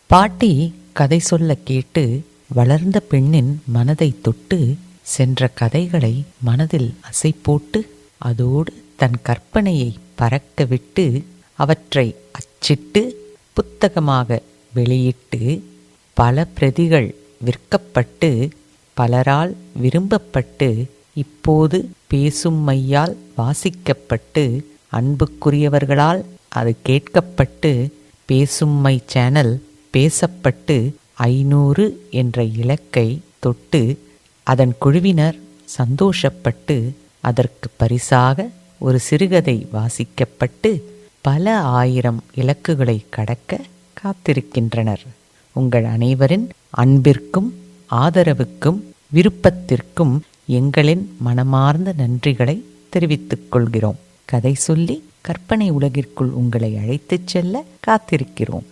பாட்டி கதை சொல்ல கேட்டு வளர்ந்த பெண்ணின் மனதை தொட்டு சென்ற கதைகளை மனதில் அசை போட்டு அதோடு தன் கற்பனையை பறக்க விட்டு அவற்றை அச்சிட்டு புத்தகமாக வெளியிட்டு பல பிரதிகள் விற்கப்பட்டு பலரால் விரும்பப்பட்டு இப்போது பேசும் மையால் வாசிக்கப்பட்டு அன்புக்குரியவர்களால் அது கேட்கப்பட்டு பேசும் மை சேனல் பேசப்பட்டு 500 என்ற இலக்கை தொட்டு அதன் குழுவினர் சந்தோஷப்பட்டு அதற்கு பரிசாக ஒரு சிறுகதை வாசிக்கப்பட்டு பல 1000 இலக்குகளை கடக்க காத்திருக்கின்றனர். உங்கள் அனைவரின் அன்பிற்கும் ஆதரவுக்கும் விருப்பத்திற்கும் எங்களின் மனமார்ந்த நன்றிகளை தெரிவித்துக் கொள்கிறோம். கதை சொல்லி கற்பனை உலகிற்குள் உங்களை அழைத்துச் செல்ல காத்திருக்கிறோம்.